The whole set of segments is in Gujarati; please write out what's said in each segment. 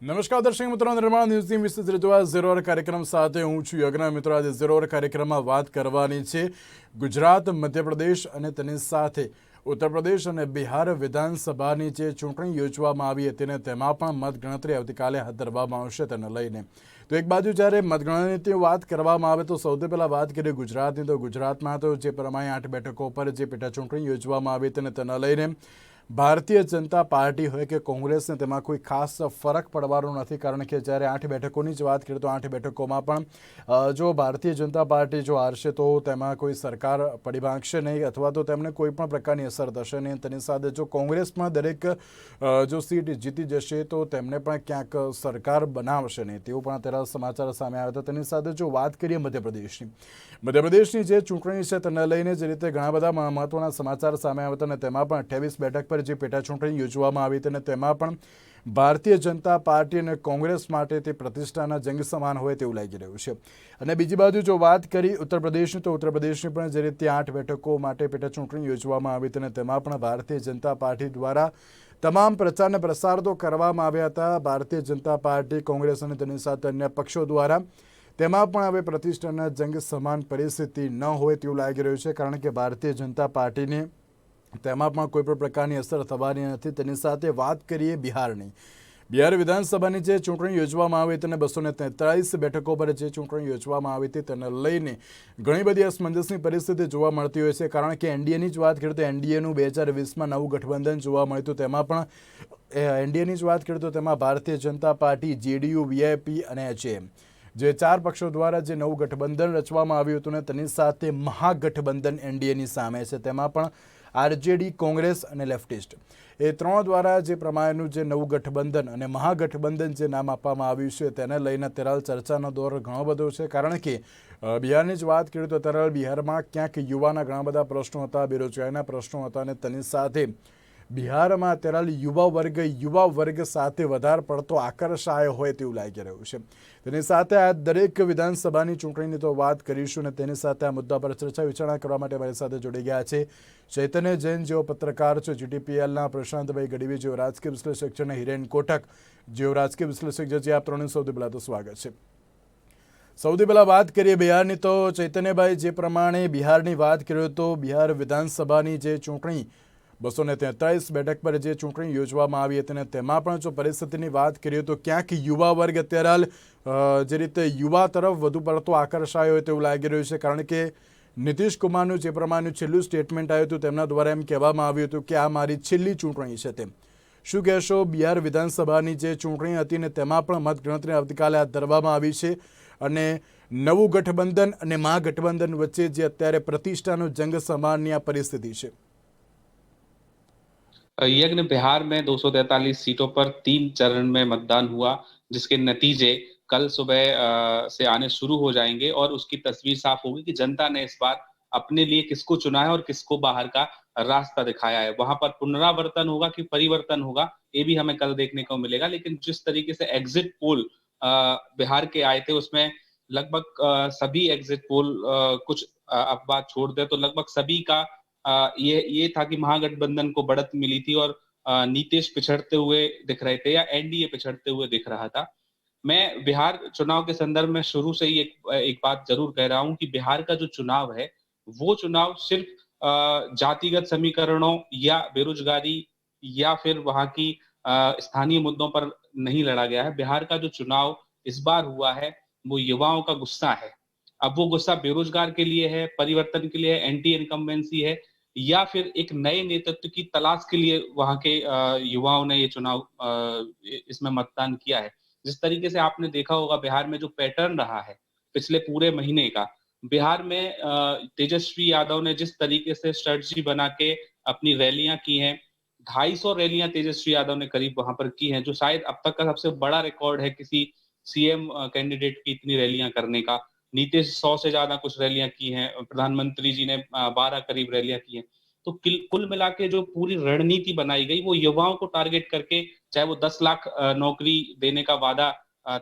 નમસ્કાર દર્શક મિત્રો, નિર્માણ ન્યૂઝની વિશેષ રજૂઆત ઝીરો અવર કાર્યક્રમ સાથે હું છું યજ્ઞ. મિત્રો, આજે ઝીરો અવર કાર્યક્રમમાં વાત કરવાની છે ગુજરાત, મધ્યપ્રદેશ અને તેની સાથે ઉત્તર પ્રદેશ અને બિહાર વિધાનસભાની જે ચૂંટણી યોજવામાં આવી હતી અને તેમાં પણ મતગણતરી આવતીકાલે હાથ ધરવામાં આવશે તેને લઈને. તો એક બાજુ જ્યારે મતગણતરીની વાત કરવામાં આવે તો સૌથી પહેલાં વાત કરીએ ગુજરાતની, તો ગુજરાતમાં તો જે પ્રમાણે 8 બેઠકો પર જે પેટા ચૂંટણી યોજવામાં આવી હતી અને તેને લઈને ભારતીય જનતા પાર્ટી હોય કે કોંગ્રેસને તેમાં કોઈ ખાસ ફરક પડવાનો નથી, કારણ કે જ્યારે 8 બેઠકોની જ વાત કરીએ તો 8 બેઠકોમાં પણ જો ભારતીય જનતા પાર્ટી જો હારશે તો તેમાં કોઈ સરકાર પડી ભાંગશે નહીં અથવા તો તેમને કોઈ પણ પ્રકારની અસર થશે નહીં. તેની સાથે જો કોંગ્રેસમાં દરેક જો સીટ જીતી જશે તો તેમને પણ ક્યાંક સરકાર બનાવશે નહીં, તેવું પણ અત્યારે સમાચાર સામે આવ્યા હતા. તેની સાથે જો વાત કરીએ મધ્યપ્રદેશની જે ચૂંટણી છે તેને લઈને જે રીતે ઘણા બધા મહત્વના સમાચાર સામે આવ્યા હતા અને તેમાં પણ 28 બેઠક પર જે પેટા ચૂંટણી યોજવામાં આવી હતી અને તેમાં પણ ભારતીય જનતા પાર્ટી અને કોંગ્રેસ માટે તે પ્રતિષ્ઠાના જંગ સમાન હોય તેવું લાગી રહ્યું છે. અને બીજી બાજુ જો વાત કરી ઉત્તર પ્રદેશની, તો ઉત્તર પ્રદેશની પણ જે રીતે 8 બેઠકો માટે પેટા ચૂંટણી યોજવામાં આવી હતી અને તેમાં પણ ભારતીય જનતા પાર્ટી દ્વારા તમામ પ્રચાર અને પ્રસાર તો કરવામાં આવ્યા હતા. ભારતીય જનતા પાર્ટી, કોંગ્રેસ અને તેની સાથે અન્ય પક્ષો દ્વારા તેમાં પણ હવે પ્રતિષ્ઠાના જંગ સમાન પરિસ્થિતિ ન હોય તેવું લાગી રહ્યું છે, કારણ કે ભારતીય જનતા પાર્ટીની તેમાં પણ કોઈ પણ પ્રકારની અસર થવાની નથી. તેની સાથે વાત કરીએ બિહારની. બિહાર વિધાનસભાની જે ચૂંટણી યોજવામાં આવી હતી અને 243 બેઠકો પર જે ચૂંટણી યોજવામાં આવી હતી તેને લઈને ઘણી બધી અસમંજસની પરિસ્થિતિ જોવા મળતી હોય છે, કારણ કે એનડીએની જ વાત કરીએ તો એનડીએનું 2020માં નવું ગઠબંધન જોવા મળ્યું હતું. તેમાં પણ એનડીએની જ વાત કરીએ તો તેમાં Bharatiya Janata party, JDU, VIP અને એચએમ જે 4 પક્ષો દ્વારા જે નવું ગઠબંધન રચવામાં આવ્યું હતું ને તેની સાથે મહાગઠબંધન એનડીએની સામે છે. તેમાં પણ આરજેડી, કોંગ્રેસ અને લેફ્ટિસ્ટ એ 3 દ્વારા જે પ્રમાણેનું જે નવું ગઠબંધન અને મહાગઠબંધન જે નામ આપવામાં આવ્યું છે તેને લઈને અત્યારે ચર્ચાનો દોર ઘણો બધો છે, કારણ કે બિહારની જ વાત કરીએ તો અત્યારે બિહારમાં ક્યાંક યુવાના ઘણા બધા પ્રશ્નો હતા, બેરોજગારીના પ્રશ્નો હતા અને તેની સાથે બિહારમાં અત્યારે યુવા વર્ગ સાથે વધારે પડતો આકર્ષાયો હોય તેવું લાગી રહ્યું છે. તેની સાથે આ દરેક વિધાનસભાની ચૂંટણીની તો વાત કરીશું અને તેની સાથે આ મુદ્દા પર ચર્ચા વિચારણા કરવા માટે મારી સાથે જોડી ગયા છે ચૈતન્ય જૈન, જેઓ પત્રકાર છે, જીટીપીએલના પ્રશાંતભાઈ ગઢવી, જેઓ રાજકીય વિશ્લેષક છે, અને હિરેન કોટક, જેઓ રાજકીય વિશ્લેષક છે. આપ ત્રણેય સૌથી પહેલાં તો સ્વાગત છે. સૌથી પહેલાં વાત કરીએ બિહારની, તો ચૈતન્યભાઈ, જે પ્રમાણે બિહારની વાત કરીએ તો બિહાર વિધાનસભાની જે ચૂંટણી 243 બેઠક પર જે ચૂંટણી યોજવામાં આવી હતી અને તેમાં પણ જો પરિસ્થિતિની વાત કરીએ તો ક્યાંક યુવા વર્ગ અત્યારે જે રીતે યુવા તરફ વધુ પડતો આકર્ષાયો હોય તેવું લાગી રહ્યું છે, કારણ કે નીતિશ કુમારનું જે પ્રમાણેનું છેલ્લું સ્ટેટમેન્ટ આવ્યું હતું તેમના દ્વારા એમ કહેવામાં આવ્યું હતું કે આ મારી છેલ્લી ચૂંટણી છે. તેમ શું કહેશો? બિહાર વિધાનસભાની જે ચૂંટણી હતી ને તેમાં પણ મતગણતરી આવતીકાલે હાથ ધરવામાં આવી છે અને નવું ગઠબંધન અને મહાગઠબંધન વચ્ચે જે અત્યારે પ્રતિષ્ઠાનો જંગ સમાનની આ પરિસ્થિતિ છે. यज्ञ, बिहार में 243 सीटों पर 3 चरण में मतदान हुआ, जिसके नतीजे कल सुबह से आने शुरू हो जाएंगे और उसकी तस्वीर साफ होगी कि जनता ने इस बार अपने लिए किसको चुना है और किसको बाहर का रास्ता दिखाया है. वहां पर पुनरावर्तन होगा कि परिवर्तन होगा, ये भी हमें कल देखने को मिलेगा. लेकिन जिस तरीके से एग्जिट पोल बिहार के आए थे उसमें लगभग सभी एग्जिट पोल, कुछ अपवाद छोड़ दे तो लगभग सभी का ये था कि महागठबंधन को बढ़त मिली थी और नीतीश पिछड़ते हुए दिख रहे थे या एनडीए पिछड़ते हुए दिख रहा था. मैं बिहार चुनाव के संदर्भ में शुरू से ही एक बात जरूर कह रहा हूं कि बिहार का जो चुनाव है वो चुनाव सिर्फ जातिगत समीकरणों या बेरोजगारी या फिर वहां की स्थानीय मुद्दों पर नहीं लड़ा गया है. बिहार का जो चुनाव इस बार हुआ है वो युवाओं का गुस्सा है. अब वो गुस्सा बेरोजगार के लिए है, परिवर्तन के लिए है, एंटी इनकम्बेंसी है, या फिर एक नए नेतृत्व की तलाश के लिए वहां के युवाओं ने ये चुनाव इसमें मतदान किया है. जिस तरीके से आपने देखा होगा बिहार में जो पैटर्न रहा है पिछले पूरे महीने का, बिहार में तेजस्वी यादव ने जिस तरीके से स्ट्रेटजी बना के अपनी रैलियां की हैं, 250 रैलियां तेजस्वी यादव ने करीब वहां पर की हैं, जो शायद अब तक का सबसे बड़ा रिकॉर्ड है किसी सीएम कैंडिडेट की इतनी रैलियां करने का. नीतीश 100 से ज्यादा कुछ रैलियां की हैं, प्रधानमंत्री जी ने 12 करीब रैलियां की हैं. तो कुल मिला के जो पूरी रणनीति बनाई गई वो युवाओं को टारगेट करके, चाहे वो 10 लाख नौकरी देने का वादा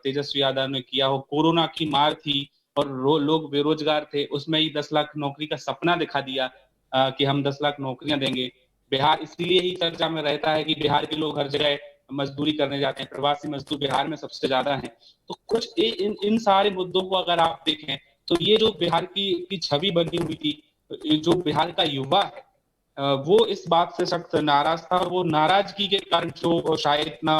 तेजस्वी यादव ने किया हो, कोरोना की मार थी और लोग बेरोजगार थे, उसमें ही 10 लाख नौकरी का सपना दिखा दिया कि हम 10 लाख नौकरियां देंगे. बिहार इसलिए ही चर्चा में रहता है कि बिहार के लोग हर जगह मजदूरी करने जाते हैं, प्रवासी मजदूर बिहार में सबसे ज्यादा हैं। तो कुछ इन सारे मुद्दों को अगर आप देखें तो ये जो बिहार की छवि बनी हुई थी, जो बिहार का युवा है वो इस बात से सख्त नाराज था, और वो नाराजगी के कारण जो शायद इतना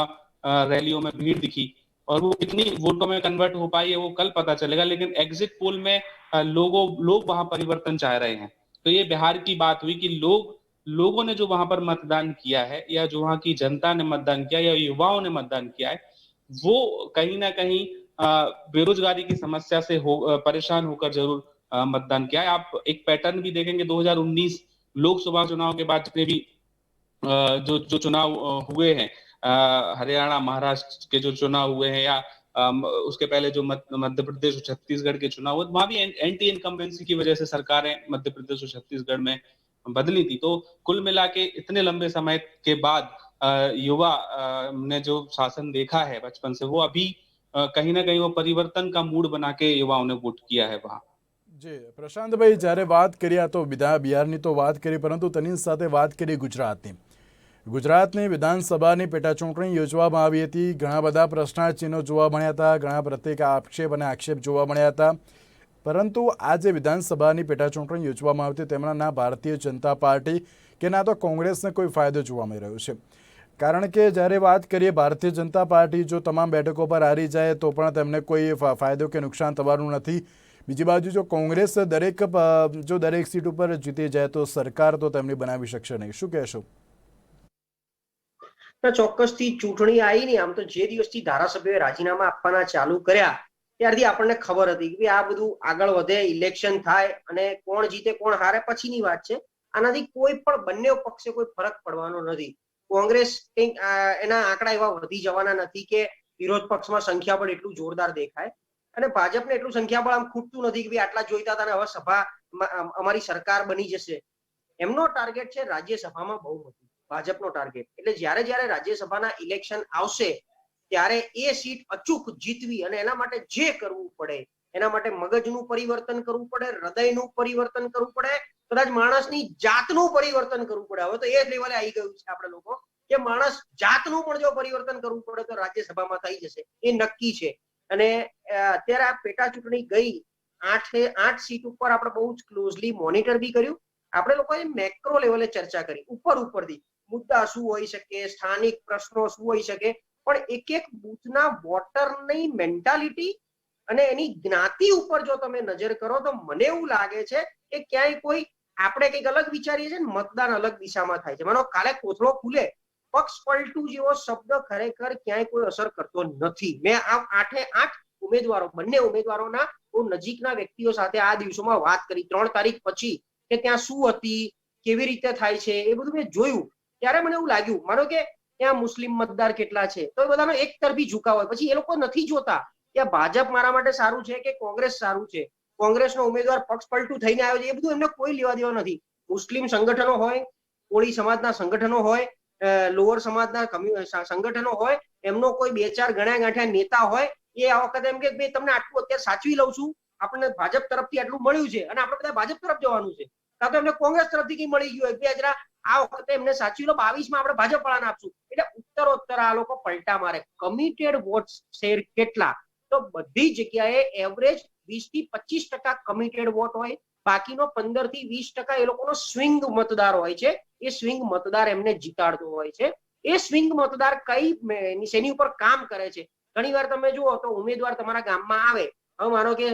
रैलियों में भीड़ दिखी और वो कितनी वोटों में कन्वर्ट हो पाई है वो कल पता चलेगा। लेकिन एग्जिट पोल में लोग वहां परिवर्तन चाह रहे हैं। तो ये बिहार की बात हुई कि लोगों ने जो वहां पर मतदान किया है, या जो वहां की जनता ने मतदान किया, या युवाओं ने मतदान किया है, वो कहीं ना कहीं बेरोजगारी की समस्या से परेशान होकर जरूर मतदान किया है। आप एक पैटर्न भी देखेंगे 2019 लोकसभा चुनाव के बाद जितने भी जो जो चुनाव हुए हैं, हरियाणा महाराष्ट्र के जो चुनाव हुए हैं, या उसके पहले जो मध्य प्रदेश और छत्तीसगढ़ के चुनाव हुए, वहां भी एंटी इनकम्बेंसी की वजह से सरकारें मध्य प्रदेश और छत्तीसगढ़ में बदली थी। तो कुल मिला के इतने लंबे समय के बाद युवा ने जो शासन देखा है बचपन से, वो अभी कहीं ना कहीं वो परिवर्तन का मूड बना के युवाओं ने वोट किया है वहां। જી પ્રશાંતભાઈ, જ્યારે વાત કરી આ તો બિહારની તો વાત કરી, પરંતુ તેની સાથે વાત કરી ગુજરાતની. ગુજરાતની વિધાનસભાની પેટાચૂંટણી યોજવામાં આવી હતી. ઘણા બધા પ્રશ્નાચિહ્નો જોવા મળ્યા હતા, ઘણા પ્રત્યેક આક્ષેપ અને આક્ષેપ જોવા મળ્યા હતા. પરંતુ આ જે વિધાનસભાની પેટાચૂંટણી યોજવામાં આવી હતી તેમાં ના ભારતીય જનતા પાર્ટી કે ના તો કોંગ્રેસને કોઈ ફાયદો જોવા મળી રહ્યો છે. કારણ કે જ્યારે વાત કરીએ ભારતીય જનતા પાર્ટી જો તમામ બેઠકો પર હારી જાય તો પણ તેમને કોઈ ફાયદો કે નુકસાન થવાનું નથી. બીજી બાજુ જો કોંગ્રેસ દરેક સીટ ઉપર જીતી જાય તો સરકાર તો તેમની બનાવી શકશે નહીં. શું કહેશો? ચોક્કસથી ચૂંટણી આવી નહીં. આમ તો જે દિવસથી ધારાસભ્યોએ રાજીનામા આપવાના ચાલુ કર્યા ત્યારથી આપણને ખબર હતી કે આ બધું આગળ વધે, ઇલેક્શન થાય અને કોણ જીતે કોણ હારે પછીની વાત છે. આનાથી કોઈ પણ બંને પક્ષે કોઈ ફરક પડવાનો નથી. કોંગ્રેસ કંઈક એના આંકડા એવા વધી જવાના નથી કે વિરોધ પક્ષમાં સંખ્યાબળ એટલું જોરદાર દેખાય, અને ભાજપને એટલું સંખ્યાબળ આમ ખૂટતું નથી કે ભાઈ આટલા જોઈતા હતા અને હવે સભા અમારી સરકાર બની જશે. એમનો ટાર્ગેટ છે રાજ્યસભામાં બહુમતી, ભાજપનો ટાર્ગેટ. એટલે જ્યારે રાજ્યસભાના ઇલેક્શન આવશે ત્યારે એ સીટ અચૂક જીતવી, અને એના માટે જે કરવું પડે, એના માટે મગજનું પરિવર્તન કરવું પડે, હૃદયનું પરિવર્તન કરવું પડે, કદાચ માણસની જાતનું પરિવર્તન કરવું પડે. હવે તો એ લેવલે આવી ગયું છે આપણે લોકો કે માણસ જાતનું પણ જો પરિવર્તન કરવું પડે તો રાજ્યસભામાં થઈ જશે, એ નક્કી છે. અને અત્યારે આ પેટા ચૂંટણી ગઈ, 8 સીટ ઉપર આપણે બહુ જ ક્લોઝલી મોનિટર બી કર્યું. આપણે લોકોએ મેક્રો લેવલે ચર્ચા કરી, ઉપરથી મુદ્દા શું હોઈ શકે, સ્થાનિક પ્રશ્નો શું હોઈ શકે, પણ એક બૂથના વોટરની મેન્ટાલિટી અને એની જ્ઞાતિ ઉપર જો તમે નજર કરો તો મને એવું લાગે છે કે ક્યાંય કોઈ આપણે કંઈક અલગ વિચારીએ છીએ, મતદાન અલગ દિશામાં થાય છે. માનો કાલે કોથળો ખુલે, પક્ષ પલટું જેવો શબ્દ ખરેખર ક્યાંય કોઈ અસર કરતો નથી. મેં આ 8 ઉમેદવારો, બંને ઉમેદવારોના બહુ નજીકના વ્યક્તિઓ સાથે આ દિવસોમાં વાત કરી 3 તારીખ પછી, કે ત્યાં શું હતી, કેવી રીતે થાય છે, એ બધું મેં જોયું. ત્યારે મને એવું લાગ્યું, માનો કે ત્યાં મુસ્લિમ મતદાર કેટલા છે, તો એ બધાનો એક તરફી ઝુકાવ હોય. પછી એ લોકો નથી જોતા કે ભાજપ મારા માટે સારું છે કે કોંગ્રેસ સારું છે, કોંગ્રેસનો ઉમેદવાર પક્ષ પલટું થઈને આવ્યો છે, એ બધું એમને કોઈ લેવા દેવા નથી. મુસ્લિમ સંગઠનો હોય, કોળી સમાજના સંગઠનો હોય, લોઅર સમાજના સંગઠનો હોય, એમનો કોઈ 2-4 ગણ્યા ગાંઠ્યા નેતા હોય, એ આ વખતે એમ કે ભાઈ તમને આટલું અત્યારે સાચવી લઉં છું, આપણને ભાજપ તરફથી આટલું મળ્યું છે અને આપણે બધા ભાજપ તરફ જવાનું છે, કાં તો એમને કોંગ્રેસ તરફથી કઈ મળી ગયું હોય કે જરા આ વખતે એમને સાચવી લો, 22માં આપણે ભાજપ વાળાને આપશું. એટલે ઉત્તરોત્તર આ લોકો પલટા મારે. કમિટેડ વોટ શેર કેટલા? તો બધી જગ્યાએ એવરેજ 20 થી 25% કમિટેડ વોટ હોય, બાકીનો 15 થી 20% એ લોકોનો સ્વિંગ મતદાર હોય છે. એ સ્વિંગ મતદાર એમને જીતાડતો હોય છે. એ સ્વિંગ મતદાર શેની ઉપર કામ કરે છે? ઘણી વાર તમે જુઓ તો ઉમેદવાર તમારા ગામમાં આવે, હવે માનો કે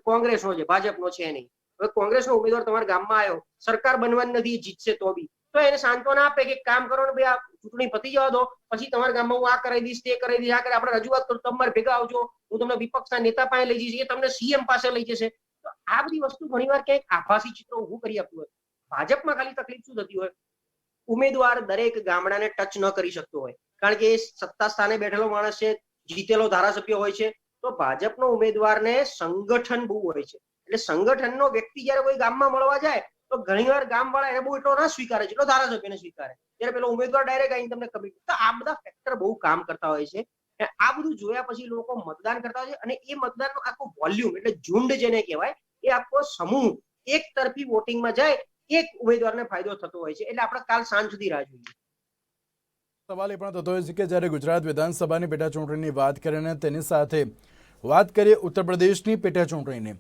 કોંગ્રેસનો છે, ભાજપનો છે નહીં, હવે કોંગ્રેસનો ઉમેદવાર તમારા ગામમાં આવ્યો, સરકાર બનવાની નથી, જીતશે તો બી, તો એને સાંત્વના આપે કે કામ કરો ને ભાઈ, આ ચૂંટણી પતી જવા દો, પછી તમારા ગામમાં હું આ કરાવી દઈશ, તે કરાવી દઈશ, આ કરે, આપણે રજૂઆત કરું, તમારે ભેગા આવજો, હું તમને વિપક્ષના નેતા પાસે લઈ જઈશ, એ તમને સીએમ પાસે લઈ જશે. તો આ બધી વસ્તુ ઘણીવાર ક્યાંક આભાસી ચિત્ર ઊભું કરી આપતું હોય. ભાજપમાં ખાલી તકલીફ શું થતી હોય, ઉમેદવાર દરેક ગામડાને ટચ ન કરી શકતો હોય, કારણ કે એ સત્તા સ્થાને બેઠેલો માણસ છે, જીતેલો ધારાસભ્ય હોય છે. તો ભાજપનો ઉમેદવારને સંગઠન બહુ હોય છે, એટલે સંગઠનનો વ્યક્તિ જયારે કોઈ ગામમાં મળવા જાય તો ઘણીવાર ગામવાળા એને બહુ એટલો ના સ્વીકારે, જેટલો ધારાસભ્યને સ્વીકારે. ત્યારે પેલો ઉમેદવાર ડાયરેક્ટ આવીને તમને કમિટ. તો આ બધા ફેક્ટર બહુ કામ કરતા હોય છે. આ બધું જોયા પછી લોકો મતદાન કરતા હોય છે, અને એ મતદાનનો આખો વોલ્યુમ, એટલે ઝુંડ જેને કહેવાય, એ આખો સમૂહ એક તરફી વોટિંગમાં જાય, એક ઉમેદવારને ફાયદો થતો હોય છે. એટલે આપણે કાલ સાંજ સુધી રાહ જોઈએ. સવાલ એ પણ થતો હોય છે કે જ્યારે ગુજરાત વિધાનસભાની પેટા ચૂંટણીની વાત કરીએ અને તેની સાથે વાત કરીએ ઉત્તર પ્રદેશની પેટા ચૂંટણીની,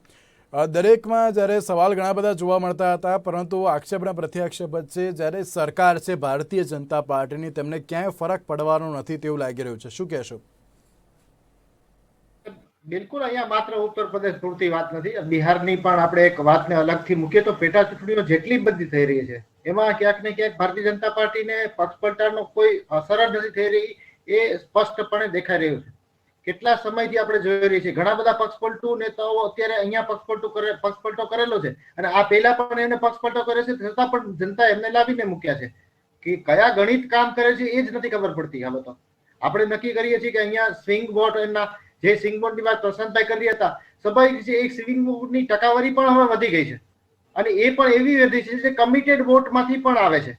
દરેકમાં જ્યારે સવાલ ઘણા બધા જોવા મળતા હતા, પરંતુ આક્ષેપ અને પ્રત્યાક્ષેપ વચ્ચે જ્યારે સરકાર છે ભારતીય જનતા પાર્ટીની, તેમને ક્યાંય ફરક પડવાનો નથી તેવું લાગી રહ્યું છે. શું કહેશો? બિલકુલ, અહીંયા માત્ર ઉત્તર પ્રદેશ પૂરતી વાત નથી, બિહારની પણ આપણે એક વાતને અલગથી મૂકીએ તો પેટા ચૂંટણીઓ જેટલી બધી થઈ રહી છે એમાં ક્યાંક ને ક્યાંક ભારતીય જનતા પાર્ટીને પક્ષપલટાનો કોઈ અસર જ નથી થઈ રહી, એ સ્પષ્ટપણે દેખાઈ રહ્યું છે. કેટલા સમયથી આપણે જોઈ રહી છે ઘણા બધા પક્ષપલટુ નેતાઓ અત્યારે અહીંયા પક્ષપલટો કરેલો છે, અને આ પહેલા પણ એને પક્ષપલટો કરે છે, છતાં પણ જનતા એમને લાવીને મૂક્યા છે. કે કયા ગણિત કામ કરે છે એ જ નથી ખબર પડતી. હવે તો આપણે નક્કી કરીએ છીએ કે અહીંયા સ્વિંગ વોટ, એમના જે સ્વિંગ વોટની વાત પ્રશાંતભાઈ કરી હતા, સ્વાભાવિક છે એક સ્વિંગ વોટની ટકાવારી પણ હવે વધી ગઈ છે, અને એ પણ એવી વધી છે જે કમિટેડ વોટમાંથી પણ આવે છે.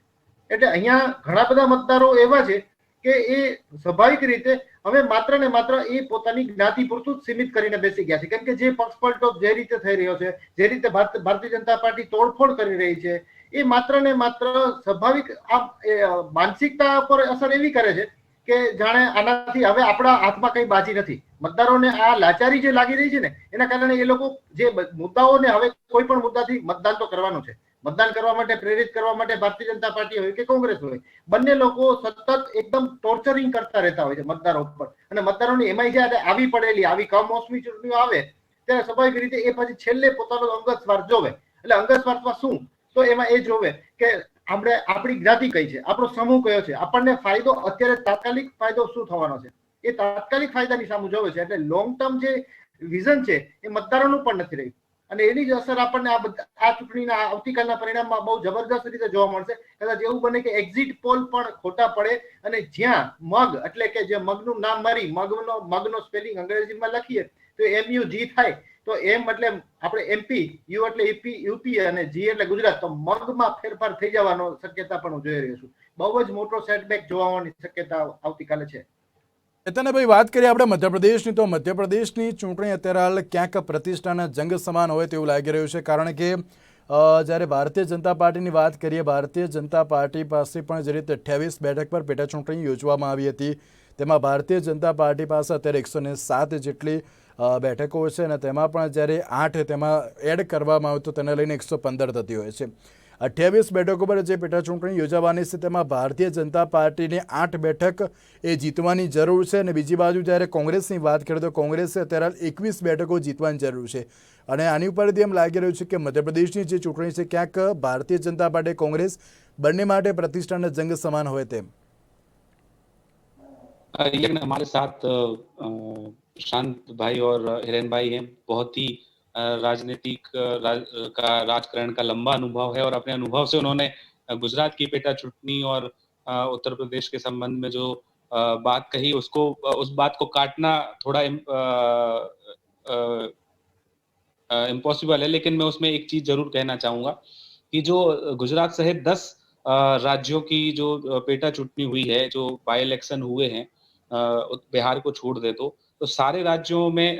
એટલે અહીંયા ઘણા બધા મતદારો એવા છે કે એ સ્વાભાવિક રીતે હવે માત્ર ને માત્ર એ પોતાની જ્ઞાતિ પૂરતું જ સીમિત કરીને બેસી ગયા છે. કેમ કે જે પક્ષપલટો જે રીતે થઈ રહ્યો છે, જે રીતે ભારતીય જનતા પાર્ટી તોડફોડ કરી રહી છે, એ માત્ર ને માત્ર સ્વાભાવિક માનસિકતા પર અસર એવી કરે છે કે જાણે આનાથી હવે આપણા હાથમાં કઈ બાજી નથી. મતદારોને આ લાચારી જે લાગી રહી છે ને, એના કારણે એ લોકો જે મુદ્દાઓને હવે કોઈ પણ મુદ્દાથી મતદાન તો કરવાનું છે, મતદાન કરવા માટે પ્રેરિત કરવા માટે ભારતીય જનતા પાર્ટી હોય કે કોંગ્રેસ હોય, બંને લોકો સતત એકદમ ટોર્ચરિંગ કરતા રહેતા હોય છે મતદારો ઉપર. અને મતદારોની એમાંય જ્યારે આવી પડેલી આવી કમોસમી ચૂંટણીઓ આવે ત્યારે સ્વાભાવિક રીતે એ પછી છેલ્લે પોતાનો અંગત સ્વાર્થ જોવે. એટલે અંગત સ્વાર્થમાં શું, તો એમાં એ જોવે કે આપણે આપણી જ્ઞાતિ કઈ છે, આપણો સમૂહ કયો છે, આપણને ફાયદો અત્યારે તાત્કાલિક ફાયદો શું થવાનો છે, એ તાત્કાલિક ફાયદાની સામે જોવે છે. એટલે લોંગ ટર્મ જે વિઝન છે એ મતદારોનું પણ નથી રહ્યું, અને એની જ અસર આપણને આ ચૂંટણીના આવતીકાલના પરિણામમાં બહુ જબરદસ્ત રીતે જોવા મળશે. કદાચ એવું બને કે એક્ઝિટ પોલ પણ ખોટા પડે, અને જ્યાં મગ એટલે કે જે મગનું નામ મારી મગનો સ્પેલિંગ અંગ્રેજીમાં લખીએ તો MUG થાય, તો એમ એટલે આપણે MP, યુ એટલે યુપી અને જી એટલે ગુજરાત, તો મગમાં ફેરફાર થઈ જવાનો શક્યતા પણ હું જોઈ રહ્યો છું. બહુ જ મોટો સેટબેક જોવાની શક્યતા આવતીકાલે છે. ભાઈ, વાત કરીએ આપણે મધ્યપ્રદેશની, તો મધ્યપ્રદેશની ચૂંટણી અત્યારે હાલ ક્યાંક પ્રતિષ્ઠાના જંગ સમાન હોય તેવું લાગી રહ્યું છે. કારણ કે જ્યારે ભારતીય જનતા પાર્ટીની વાત કરીએ, ભારતીય જનતા પાર્ટી પાસે પણ જે રીતે 28 બેઠક પર પેટા ચૂંટણી યોજવામાં આવી હતી, તેમાં ભારતીય જનતા પાર્ટી પાસે અત્યારે 107 જેટલી બેઠકો છે, અને તેમાં પણ જ્યારે 8 તેમાં એડ કરવામાં આવે તો તેને લઈને 115 થતી હોય છે. 28 બેઠકો પર જે પેટા ચૂંટણી યોજાવાની છે તેમાં ભારતીય જનતા પાર્ટીને 8 બેઠક એ જીતવાની જરૂર છે, અને બીજી બાજુ જ્યારે કોંગ્રેસની વાત કરીએ તો કોંગ્રેસે અત્યારે 21 બેઠકો જીતવાની જરૂર છે. અને આની ઉપરથી એમ લાગી રહ્યું છે કે મધ્યપ્રદેશની જે ચૂંટણી છે ક્યાંક ભારતીય જનતા પાર્ટી કોંગ્રેસ બંને માટે प्रतिष्ठाना जंग समान हुए थे. लेकिन हमारे साथ शांत भाई और हिरेन भाई हैं, बहुत ही राजनीतिक का राजकारण का लंबा अनुभव है, और अपने अनुभव से उन्होंने गुजरात की पेटा चुटनी और उत्तर प्रदेश के संबंध में जो बात कही, उसको उस बात को काटना थोड़ा इम्पॉसिबल है. लेकिन मैं उसमें एक चीज जरूर कहना चाहूंगा कि जो गुजरात सहित 10 राज्यों की जो पेटा चुटनी हुई है, जो बाई इलेक्शन हुए हैं, बिहार को छोड़ दे तो सारे राज्यों में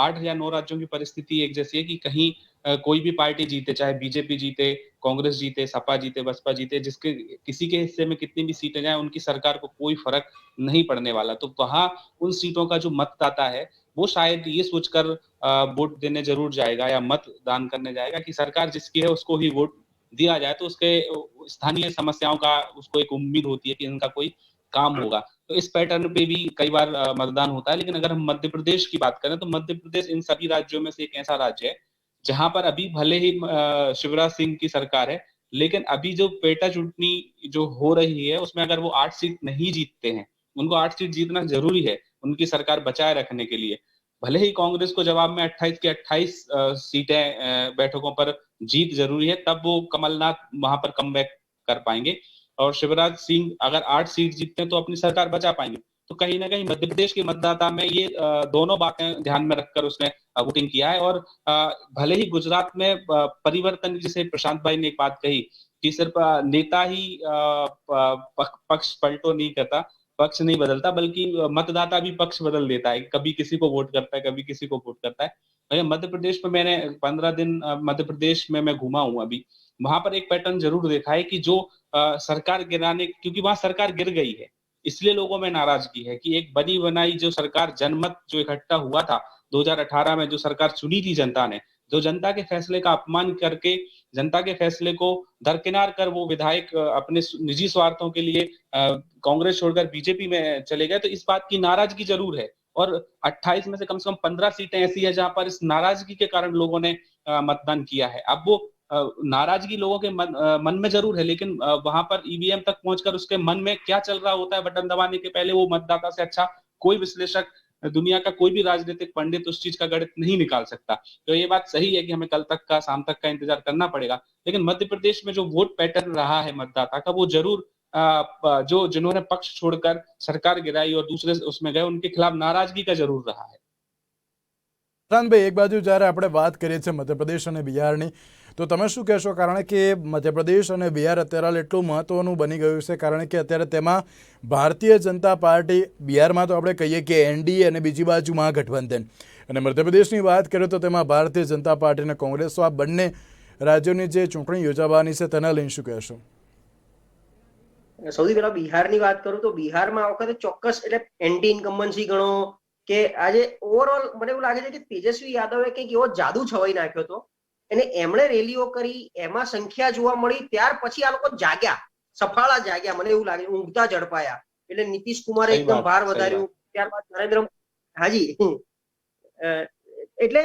8 या 9 राज्यों की परिस्थिति एक जैसी है कि कहीं कोई भी पार्टी जीते, चाहे बीजेपी जीते, कांग्रेस जीते, सपा जीते, बसपा जीते, जिसके किसी के हिस्से में कितनी भी सीटें जाए, उनकी सरकार को कोई फर्क नहीं पड़ने वाला. तो वहां उन सीटों का जो मतदाता है वो शायद ये सोचकर वोट देने जरूर जाएगा या मतदान करने जाएगा कि सरकार जिसकी है उसको ही वोट दिया जाए, तो उसके स्थानीय समस्याओं का उसको एक उम्मीद होती है कि इनका कोई काम होगा. तो इस पैटर्न पे भी कई बार मतदान होता है. लेकिन अगर हम मध्य प्रदेश की बात करें तो मध्य प्रदेश इन सभी राज्यों में से एक ऐसा राज्य है जहां पर अभी भले ही शिवराज सिंह की सरकार है, लेकिन अभी जो पेटा चुटनी जो हो रही है उसमें अगर वो 8 सीट नहीं जीतते हैं, उनको 8 सीट जीतना जरूरी है उनकी सरकार बचाए रखने के लिए. भले ही कांग्रेस को जवाब में 28 के 28 सीटें बैठकों पर जीत जरूरी है, तब वो कमलनाथ वहां पर कमबैक कर पाएंगे, और शिवराज सिंह अगर 8 सीट जीतते हैं तो अपनी सरकार बचा पाएंगे. तो कहीं ना कहीं मध्य प्रदेश के मतदाता में ये दोनों बातें ध्यान में रखकर उसने वोटिंग किया है. और भले ही गुजरात में परिवर्तन, जिसे प्रशांत भाई ने एक बात कही कि सिर्फ नेता ही पक्ष पलटो नहीं करता, पक्ष नहीं बदलता, बल्कि मतदाता भी पक्ष बदल देता है, कभी किसी को वोट करता है, कभी किसी को वोट करता है. मध्य प्रदेश में मैंने 15 दिन मध्य प्रदेश में मैं घूमा हूं अभी, वहां पर एक पैटर्न जरूर देखा है कि जो सरकार गिराने, क्योंकि वहां सरकार गिर गई है, इसलिए लोगों में नाराजगी है कि एक बनी बनाई जो सरकार, जनमत जो इकट्ठा हुआ था 2018 में, जो सरकार चुनी थी जनता ने, जो जनता के फैसले का अपमान करके, जनता के फैसले को दरकिनार कर वो विधायक अपने निजी स्वार्थों के लिए कांग्रेस छोड़कर बीजेपी में चले गए, तो इस बात की नाराजगी जरूर है। और 28 में से कम 15 सीटें ऐसी है जहां पर इस नाराजगी के कारण लोगों ने मतदान किया है। अब वो नाराजगी लोगों के मन में जरूर है, लेकिन वहां पर ईवीएम तक पहुंचकर उसके मन में क्या चल रहा होता है बटन दबाने के पहले, वो मतदाता से अच्छा कोई विश्लेषक, दुनिया का कोई भी राजनीतिक पंडित उस चीज का गणित नहीं निकाल सकता। तो ये बात सही है कि हमें कल तक का, शाम तक का इंतजार करना पड़ेगा। लेकिन मध्य प्रदेश में जो वोट पैटर्न रहा है मतदाता का, वो जरूर जो जिन्होंने पक्ष छोड़कर सरकार गिराई और दूसरे उसमें गए, उनके खिलाफ नाराजगी का जरूर रहा है। ભાઈ, એક બાજુ જ્યારે આપણે વાત કરીએ છીએ મધ્યપ્રદેશ અને બિહારની, તો તમે શું કહેશો? કારણ કે મધ્યપ્રદેશ અને બિહાર અત્યારે એટલું મહત્વનું બની ગયું છે, કારણ કે અત્યારે તેમાં ભારતીય જનતા પાર્ટી, બિહારમાં તો આપણે કહીએ કે એનડીએ અને બીજી બાજુ મહાગઠબંધન, અને મધ્યપ્રદેશની વાત કરીએ તો તેમાં ભારતીય જનતા પાર્ટી અને કોંગ્રેસ. તો આ બંને રાજ્યોની જે ચૂંટણી યોજાવાની છે તેના લઈને શું કહેશો? સૌથી પહેલા બિહારની વાત કરું તો બિહારમાં આ વખતે ચોક્કસ એટલે એન્ટી ઇન્કમ્બન્સી ગણો કે આજે ઓવરઓલ મને એવું લાગે છે કે તેજસ્વી યાદવે કંઈક એવો જાદુ છવાઈ નાખ્યો હતો, અને એમણે રેલીઓ કરી, એમાં સંખ્યા જોવા મળી, ત્યાર પછી આ લોકો જાગ્યા, સફાળા જાગ્યા, મને એવું લાગે, ઊંઘતા ઝડપાયા. એટલે નીતિશ કુમારે એકદમ ભાર વધાર્યું, ત્યારબાદ નરેન્દ્ર, હાજી, એટલે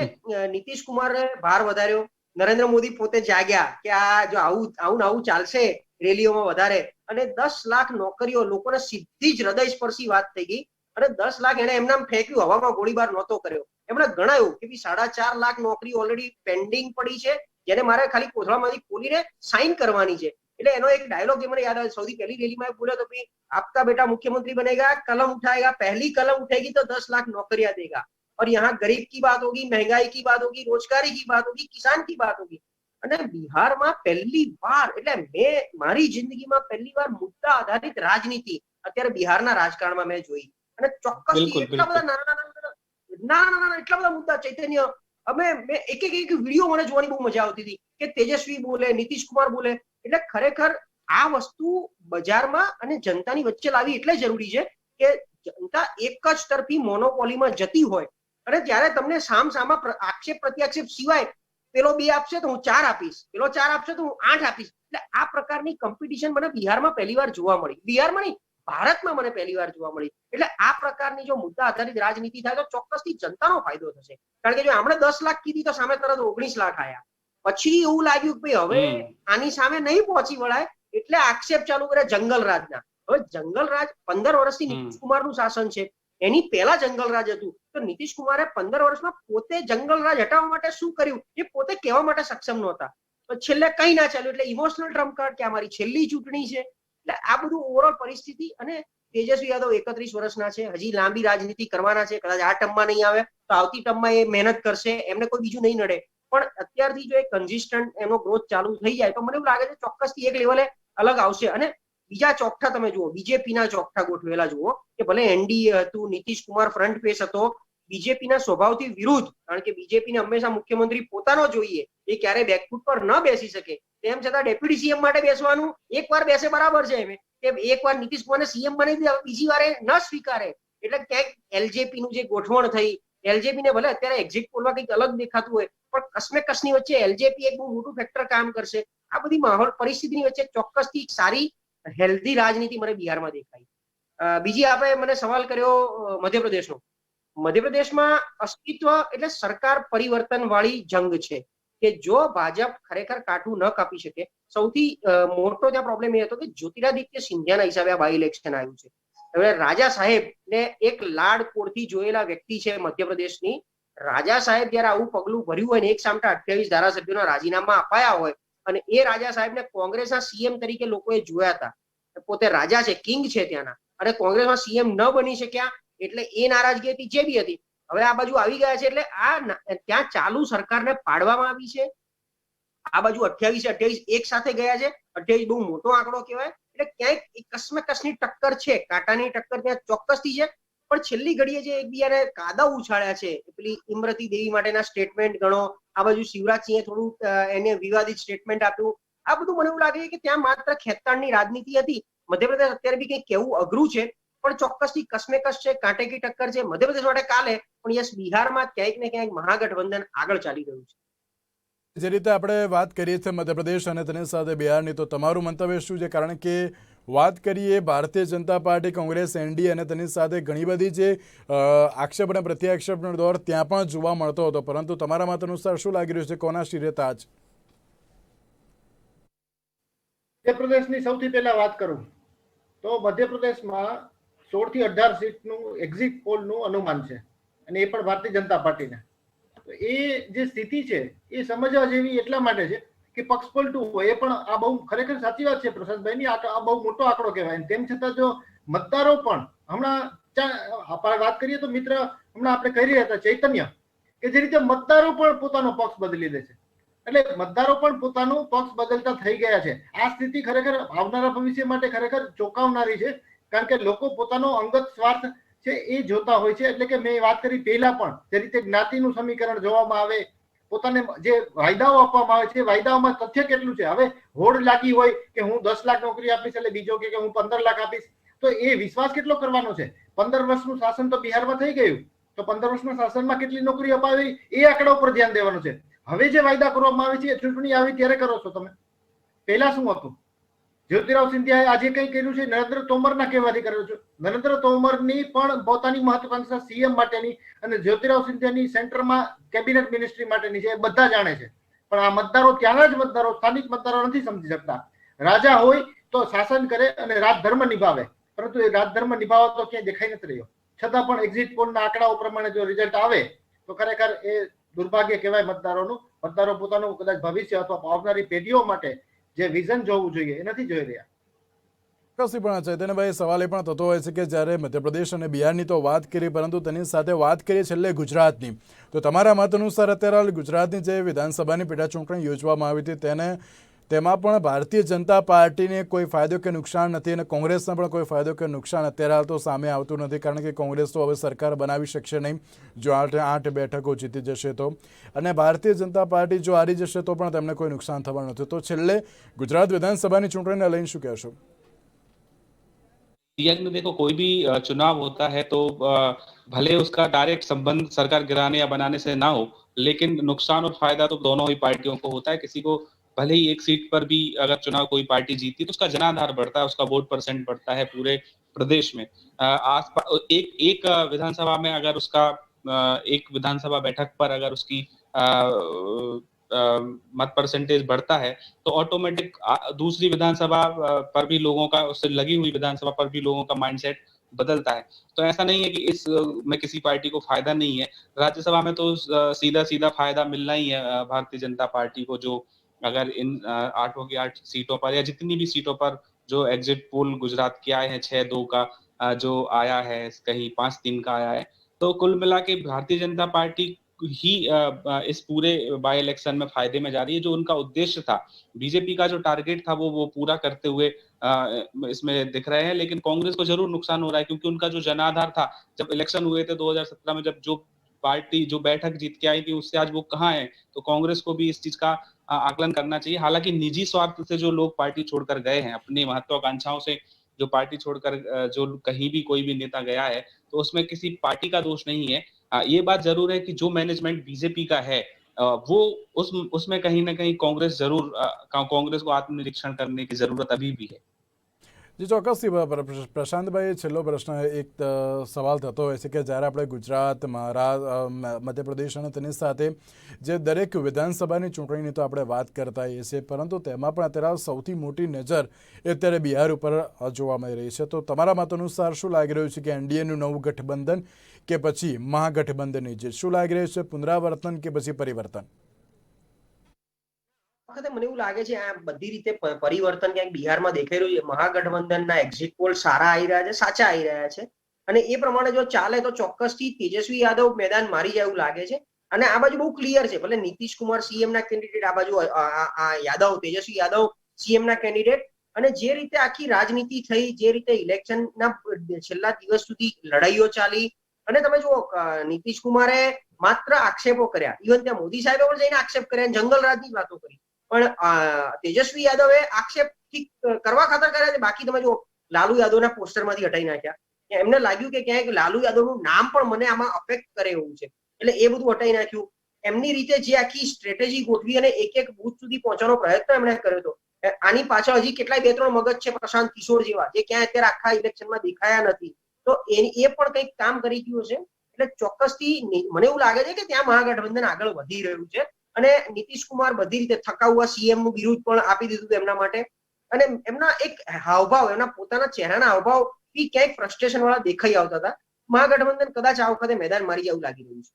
નીતિશ કુમારે ભાર વધાર્યો, નરેન્દ્ર મોદી પોતે જાગ્યા કે આ જો આવું આવું આવું ચાલશે રેલીઓમાં વધારે, અને 10 લાખ નોકરીઓ લોકોને સીધી જ હૃદયસ્પર્શી વાત થઈ ગઈ, અને 10 લાખ એને એમનામ ફેંક્યું, હવામાં ગોળીબાર નહોતો કર્યો. એમણે ગણાયું કે 4.5 લાખ નોકરી ઓલરેડી પેન્ડિંગ પડી છે, જેને મારે ખાલી કોથળામાંથી ખોલીને સાઇન કરવાની છે. એટલે એનો એક ડાયલોગ જે મને યાદ આવે, સૌથી પહેલી રેલીમાં એ બોલ્યો હતો કે આપકા બેટા मुख्यमंत्री बनेगा, कलम उठाएगा, पहली कलम उठेगी तो 10 लाख नौकरियां देगा, और यहाँ गरीब की बात होगी, महंगाई की बात होगी, रोजगारी की बात होगी, किसान की बात होगी. અને બિહારમાં પહેલી વાર, એટલે મેં મારી જિંદગીમાં પહેલી વાર મુદ્દા આધારિત રાજનીતિ અત્યારે બિહારના રાજકારણમાં મેં જોઈ, અને ચોક્કસ એટલા બધા નાના એટલા બધા મુદ્દા ચૈતન્ય, અમે એક એક વિડીયો મને જોવાની બહુ મજા આવતી હતી કે તેજસ્વી બોલે, નીતિશ કુમાર બોલે. એટલે ખરેખર આ વસ્તુ બજારમાં અને જનતાની વચ્ચે લાવી એટલે જરૂરી છે કે જનતા એક જ તરફી મોનોપોલીમાં જતી હોય, અને ત્યારે તમને સામસામા આક્ષેપ પ્રત્યાક્ષેપ સિવાય પેલો 2 આપશે તો હું 4 આપીશ, પેલો 4 આપશે તો હું 8 આપીશ. એટલે આ પ્રકારની કોમ્પિટિશન મને બિહારમાં પહેલીવાર જોવા મળી, બિહારમાં નહીં ભારતમાં મને પહેલીવાર જોવા મળી. એટલે આ પ્રકારની જો મુદ્દા આધારિત રાજનીતિ થાય તો ચોક્કસથી જનતાનો ફાયદો થશે, કારણ કે જો આપણે 10 લાખ કીધી તો સામે તરત 19 લાખ આયા. પછી એવું લાગ્યું કે ભાઈ હવે આની સામે નહીં પહોંચી વળાય, એટલે આક્ષેપ ચાલુ કર્યા જંગલ રાજના. હવે જંગલ રાજ 15 વર્ષથી નીતિશ કુમારનું શાસન છે, એની પહેલા જંગલ રાજ હતું, તો નીતિશ કુમારે 15 વર્ષમાં પોતે જંગલ રાજ હટાવવા માટે શું કર્યું એ પોતે કહેવા માટે સક્ષમ નહોતા. તો છેલ્લે કઈ ના ચાલ્યું, એટલે ઇમોશનલ ટ્રમ્પ કાર્ડ કે અમારી છેલ્લી ચૂંટણી છે. એટલે આ બધું ઓવરઓલ પરિસ્થિતિ, અને તેજસ્વી યાદવ 31 વર્ષના છે, હજી લાંબી રાજનીતિ કરવાના છે, કદાચ આ ટર્મમાં નહીં આવે તો આવતી ટર્મમાં એ મહેનત કરશે, એમને કોઈ બીજું નહીં નડે. પણ અત્યારથી જો એક કન્સિસ્ટન્ટ એનો ગ્રોથ ચાલુ થઈ જાય તો મને એવું લાગે છે ચોક્કસથી એક લેવલે અલગ આવશે. અને બીજા ચોકઠા તમે જુઓ, બીજેપીના ચોકઠા ગોઠવેલા જુઓ કે ભલે એનડીએ હતું, નીતિશ કુમાર ફ્રન્ટ પેસ હતો, બીજેપીના સ્વભાવથી વિરુદ્ધ, કારણ કે બીજેપીને હંમેશા મુખ્યમંત્રી પોતાનો જોઈએ, એ ક્યારે બેકફૂટ પર ન બેસી શકે, તેમ છતાં ડેપ્યુટી સીએમ માટે બેસવાનું, એકવાર બેસે બરાબર છે, કે એકવાર નીતિશ કુમારને સીએમ બનાવી દીધા, બીજી વારે ન સ્વીકારે. એટલે ક્યાંક એલજેપી નું જે ગોઠવણ થઈ, એલજેપી ને ભલે અત્યારે એક્ઝિટ પોલમાં કંઈક અલગ દેખાતું હોય, પણ કસમેકસની વચ્ચે એલજેપી એક બહુ મોટું ફેક્ટર કામ કરશે. આ બધી માહોલ પરિસ્થિતિની વચ્ચે ચોક્કસથી એક સારી હેલ્ધી રાજનીતિ મને બિહારમાં દેખાઈ. બીજી આપણે મને સવાલ કર્યો મધ્યપ્રદેશનો. મધ્યપ્રદેશમાં અસ્તિત્વ એટલે સરકાર પરિવર્તન વાળી જંગ છે, કે જો ભાજપ ખરેખર કાઠું ન કાપી શકે. સૌથી મોટો ત્યાં પ્રોબ્લેમ એ હતો કે જ્યોતિરાદિત્ય સિંધિયાના હિસાબે આ બાય ઇલેક્શન આવ્યું છે. હવે રાજા સાહેબ ને એક લાડકોડથી જોયેલા વ્યક્તિ છે મધ્યપ્રદેશની. રાજા સાહેબ જયારે આવું પગલું ભર્યું હોય ને, એક સામટા 28 ધારાસભ્યોના રાજીનામા અપાયા હોય, અને એ રાજા સાહેબને કોંગ્રેસના સીએમ તરીકે લોકોએ જોયા હતા, પોતે રાજા છે, કિંગ છે ત્યાંના, અને કોંગ્રેસમાં સીએમ ન બની શક્યા, એટલે એ નારાજગી હતી જે બી હતી. હવે આ બાજુ આવી ગયા છે, એટલે આ ત્યાં ચાલુ સરકારને પાડવામાં આવી છે. આ બાજુ 28 એક સાથે ગયા છે, 28 બહુ મોટો આંકડો કહેવાય. એટલે ક્યાંક કસમેકસની ટક્કર છે, કાંટાની ટક્કર ત્યાં ચોક્કસથી છે. પણ છેલ્લી ઘડીએ જે એકબીજાને કાદા ઉછાળ્યા છે, પેલી ઇમરતી દેવી માટેના સ્ટેટમેન્ટ ગણો, આ બાજુ શિવરાજસિંહે થોડું એને વિવાદિત સ્ટેટમેન્ટ આપ્યું, આ બધું મને એવું લાગે કે ત્યાં માત્ર ખેંચતાણની રાજનીતિ હતી. મધ્યપ્રદેશ અત્યારે બી કંઈક કહેવું અઘરું છે, પણ ચોક્કસથી કસમેકસ છે, કાંટે કી ટક્કર છે મધ્યપ્રદેશ માટે કાલે, પણ યસ બિહારમાં ક્યાંક ને ક્યાંક મહાગઠબંધન આગળ ચાલી રહ્યું છે. જે રીતે આપણે વાત કરીએ છીએ મધ્યપ્રદેશ અને તેની સાથે બિહારની, તો તમારું મંતવ્ય શું છે? કારણ કે વાત કરીએ ભારતીય જનતા પાર્ટી, કોંગ્રેસ, એનડીએ અને તેની સાથે ઘણી બધી જે આક્ષેપ અને પ્રત્યાક્ષેપનો દોર ત્યાં પણ જોવા મળતો હતો, પરંતુ તમારા મત અનુસાર શું લાગી રહ્યું છે, કોના શિરે તાજ? મધ્યપ્રદેશની સૌથી પહેલા વાત કરું તો મધ્યપ્રદેશમાં 16 થી 18 સીટનું એક્ઝિટ પોલનું અનુમાન છે, અને એ પણ ભારતીય જનતા પાર્ટીને. તો એ જે સ્થિતિ છે એ સમજવા જેવી એટલા માટે છે કે પક્ષ પલટું હોય. એ પણ આ બહુ ખરેખર સાચી વાત છે પ્રશાંતભાઈની, આ બહુ મોટો આંકડો કહેવાય. તેમ છતાં જો મતદારો પણ હમણાં વાત કરીએ તો મિત્ર, હમણાં આપણે કહી રહ્યા હતા ચૈતન્ય, કે જે રીતે મતદારો પણ પોતાનો પક્ષ બદલી દે છે, એટલે મતદારો પણ પોતાનું પક્ષ બદલતા થઈ ગયા છે. આ સ્થિતિ ખરેખર આવનારા ભવિષ્ય માટે ખરેખર ચોંકાવનારી છે, કારણ કે લોકો પોતાનો અંગત સ્વાર્થ છે એ જોતા હોય છે. એટલે કે મેં વાત કરી પહેલા પણ, જે રીતે જ્ઞાતિનું સમીકરણ જોવામાં આવે, પોતાને જે વાયદાઓ આપવામાં આવે છે, વાયદાઓમાં તથ્ય કેટલું છે. હવે હોડ લાગી હોય કે હું 10 લાખ નોકરી આપીશ, એટલે બીજો કે હું 15 લાખ આપીશ, તો એ વિશ્વાસ કેટલો કરવાનો છે? 15 વર્ષનું શાસન તો બિહારમાં થઈ ગયું, તો 15 વર્ષના શાસનમાં કેટલી નોકરી અપાવી એ આંકડા ઉપર ધ્યાન દેવાનું છે. હવે જે વાયદા કરવામાં આવે છે, ચૂંટણી આવી ત્યારે કરો છો તમે. પહેલા શું હતું? જ્યોતિરાવ સિંધિયાએ આજે કઈ કર્યું છે? નરેન્દ્ર તોમરના કહેવાથી કર્યું છે. નરેન્દ્ર તોમરની પણ પોતાની મહત્વાકાંક્ષા સીએમ માટેની અને જ્યોતિરાવ સિંધિયાની સેન્ટરમાં કેબિનેટ મિનિસ્ટ્રી માટેની છે, એ બધા જાણે છે. પણ આ મતદારો, ત્યાંના જ મતદારો, સ્થાનિક મતદારો નથી સમજી શકતા. રાજા હોય તો શાસન કરે અને રાજધર્મ નિભાવે, પરંતુ એ રાજધર્મ નિભાવવા તો ક્યાંય દેખાઈ નથી રહ્યો. છતાં પણ એક્ઝિટ પોલના આંકડાઓ પ્રમાણે જો રિઝલ્ટ આવે તો ખરેખર એ દુર્ભાગ્ય કહેવાય મતદારોનું. મતદારો પોતાનું કદાચ ભવિષ્ય અથવા આવનારી પેઢીઓ માટે જે વિઝન જોવું જોઈએ એ નથી જોઈ રહ્યા. ચોક્કસથી પણ ચૈતન્યભાઈ, સવાલ એ પણ થતો હોય છે કે જ્યારે મધ્યપ્રદેશ અને બિહારની તો વાત કરી, પરંતુ તેની સાથે વાત કરીએ છેલ્લે ગુજરાતની, તો તમારા મત અનુસાર અત્યારે હાલ ગુજરાતની જે વિધાનસભાની પેટા ચૂંટણી યોજવામાં આવી હતી તેમાં પણ ભારતીય જનતા પાર્ટીને કોઈ ફાયદો કે નુકસાન નથી, અને કોંગ્રેસને પણ કોઈ ફાયદો કે નુકસાન અત્યારે હાલ તો સામે આવતું નથી, કારણ કે કોંગ્રેસ તો હવે સરકાર બનાવી શકશે નહીં જો 8 બેઠકો જીતી જશે તો, અને ભારતીય જનતા પાર્ટી જો હારી જશે તો પણ તેમને કોઈ નુકસાન થવાનું નથી. તો છેલ્લે ગુજરાત વિધાનસભાની ચૂંટણીને લઈને શું કહેશો? में देखो, कोई भी चुनाव होता है तो भले उसका डायरेक्ट संबंध सरकार गिराने या बनाने से ना हो, लेकिन नुकसान और फायदा तो दोनों ही पार्टियों को होता है. किसी को भले ही एक सीट पर भी अगर चुनाव कोई पार्टी जीती तो उसका जनाधार बढ़ता है, उसका वोट परसेंट बढ़ता है पूरे प्रदेश में. एक विधानसभा में अगर उसका एक विधानसभा बैठक पर अगर उसकी मत परसेंटेज बढ़ता है तो ऑटोमेटिक दूसरी विधानसभा पर भी लोगों का, उससे लगी हुई विधानसभा पर भी लोगों का माइंडसेट बदलता है. तो ऐसा नहीं है कि इस में किसी पार्टी को फायदा नहीं है. राज्यसभा में तो सीधा सीधा फायदा मिलना ही है भारतीय जनता पार्टी को, जो अगर इन 8 की 8 सीटों पर या जितनी भी सीटों पर जो एग्जिट पोल गुजरात के आए हैं, 6-2 का जो आया है, कहीं 5-3 का आया है, तो कुल मिला के भारतीय जनता पार्टी ही इस पूरे बाय इलेक्शन में फायदे में जा रही है. जो उनका उद्देश्य था, बीजेपी का जो टारगेट था, वो पूरा करते हुए इसमें दिख रहे हैं. लेकिन कांग्रेस को जरूर नुकसान हो रहा है, क्योंकि उनका जो जनाधार था, जब इलेक्शन हुए थे 2017 में, जब जो पार्टी जो बैठक जीत के आई थी उससे आज वो कहाँ है. तो कांग्रेस को भी इस चीज का आकलन करना चाहिए. हालांकि निजी स्वार्थ से जो लोग पार्टी छोड़कर गए हैं, अपनी महत्वाकांक्षाओं से जो पार्टी छोड़कर जो कहीं भी कोई भी नेता गया है, तो उसमें किसी पार्टी का दोष नहीं है. ये बात जरूर है कि जो मैनेजमेंट बीजेपी का है, वो उसमें कहीं ना कहीं कांग्रेस जरूर कांग्रेस को आत्मनिरीक्षण करने की जरूरत अभी भी है. જી ચોક્કસથી પ્રશાંતભાઈ, છેલ્લો પ્રશ્ન એક સવાલ થતો હોય છે કે જ્યારે આપણે ગુજરાત, મધ્યપ્રદેશ અને તેની સાથે જે દરેક વિધાનસભાની ચૂંટણીની તો આપણે વાત કરતા હોઈએ છીએ, પરંતુ તેમાં પણ અત્યારે સૌથી મોટી નજર એ અત્યારે બિહાર ઉપર જોવા મળી રહી છે. તો તમારા મત અનુસાર શું લાગી રહ્યું છે કે એનડીએનું નવું ગઠબંધન કે પછી મહાગઠબંધનની જીત? શું લાગી રહ્યું છે, પુનરાવર્તન કે પછી પરિવર્તન? વખતે મને એવું લાગે છે આ બધી રીતે પરિવર્તન ક્યાંક બિહારમાં દેખાઈ રહ્યું છે. મહાગઠબંધનના એક્ઝિટ પોલ સારા આવી રહ્યા છે, સાચા આવી રહ્યા છે, અને એ પ્રમાણે જો ચાલે તો ચોક્કસથી તેજસ્વી યાદવ મેદાન મારી જાય એવું લાગે છે. અને આ બાજુ બહુ ક્લિયર છે, ભલે નીતિશ કુમાર સીએમ ના કેન્ડિડેટ, આ બાજુ યાદવ, તેજસ્વી યાદવ સીએમ ના કેન્ડિડેટ, અને જે રીતે આખી રાજનીતિ થઈ, જે રીતે ઇલેક્શનના છેલ્લા દિવસ સુધી લડાઈઓ ચાલી, અને તમે જુઓ નીતિશ કુમારે માત્ર આક્ષેપો કર્યા, ઇવન ત્યાં મોદી સાહેબે પણ જઈને આક્ષેપ કર્યા, જંગલ રાજની વાતો કરી, પણ તેજસ્વી યાદવે આક્ષેપ કરવા ખાતર કર્યા છે. બાકી તમે જો લાલુ યાદવના પોસ્ટરમાંથી હટાવી નાખ્યા, એમને લાગ્યું કે ક્યાંક લાલુ યાદવનું નામ પણ મને આમાં અફેક્ટ કરે એવું છે, એટલે એ બધું હટાવી નાખ્યું. એમની રીતે જે આખી સ્ટ્રેટેજી ગોઠવી અને એક એક બૂથ સુધી પહોંચવાનો પ્રયત્ન એમણે કર્યો હતો, આની પાછળ હજી કેટલાય 2-3 મગજ છે પ્રશાંત કિશોર જેવા, જે ક્યાં અત્યારે આખા ઇલેક્શનમાં દેખાયા નથી. તો એ પણ કંઈક કામ કરી ગયું છે. એટલે ચોક્કસથી મને એવું લાગે છે કે ત્યાં મહાગઠબંધન આગળ વધી રહ્યું છે અને નીતિશ કુમાર બધી રીતે થકા હુઆ સીએમ નું બિરુદ પણ આપી દીધું એમના માટે. અને એમના એક હાવભાવ, એમના પોતાના ચહેરાના હાવભાવ બી ક્યાંક ફ્રસ્ટ્રેશન વાળા દેખાઈ આવતા હતા. મહાગઠબંધન કદાચ આ વખતે મેદાન મારી એવું લાગી રહ્યું છે.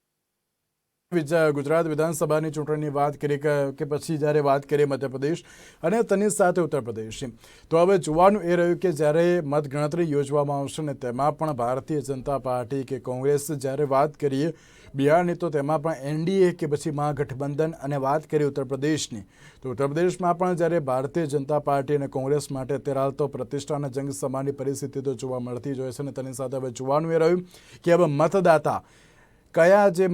ગુજરાત વિધાનસભાની ચૂંટણીની વાત કરી કે પછી જ્યારે વાત કરીએ મધ્યપ્રદેશ અને તેની સાથે ઉત્તર પ્રદેશની, તો હવે જોવાનું એ રહ્યું કે જ્યારે મતગણતરી યોજવામાં આવશે ને તેમાં પણ ભારતીય જનતા પાર્ટી કે કોંગ્રેસ, જ્યારે વાત કરીએ બિહારની તો તેમાં પણ એનડીએ કે પછી મહાગઠબંધન, અને વાત કરીએ ઉત્તર પ્રદેશની તો ઉત્તર પ્રદેશમાં પણ જ્યારે ભારતીય જનતા પાર્ટી અને કોંગ્રેસ માટે અત્યારે હાલ તો પ્રતિષ્ઠાના જંગ સમાનની પરિસ્થિતિ તો જોવા મળતી જ હોય છે. અને તેની સાથે હવે જોવાનું એ રહ્યું કે હવે મતદાતા કયા જે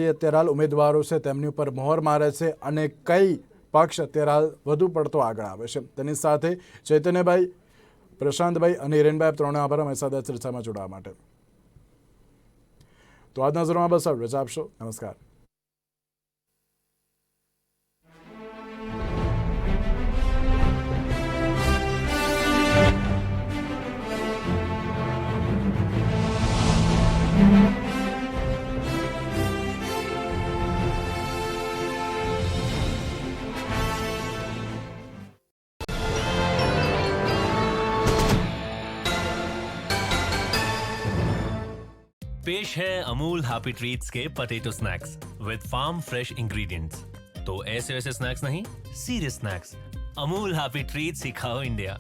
અત્યારે હાલ ઉમેદવારો છે તેમની ઉપર મોહર મારે છે અને કઈ પક્ષ અત્યારે હાલ વધુ પડતો આગળ આવે છે. તેની સાથે ચૈતન્યભાઈ, પ્રશાંતભાઈ અને હિરેનભાઈ ત્રણે આભાર અમારી સાથે ચર્ચામાં જોડાવા માટે. તો આજના નજરમાં બસ રજા આપશો. નમસ્કાર. पेश है अमूल हैप्पी ट्रीट्स के potato snacks with farm fresh ingredients. तो ऐसे वैसे स्नैक्स नहीं, serious snacks. Amul happy treats ही खाओ इंडिया.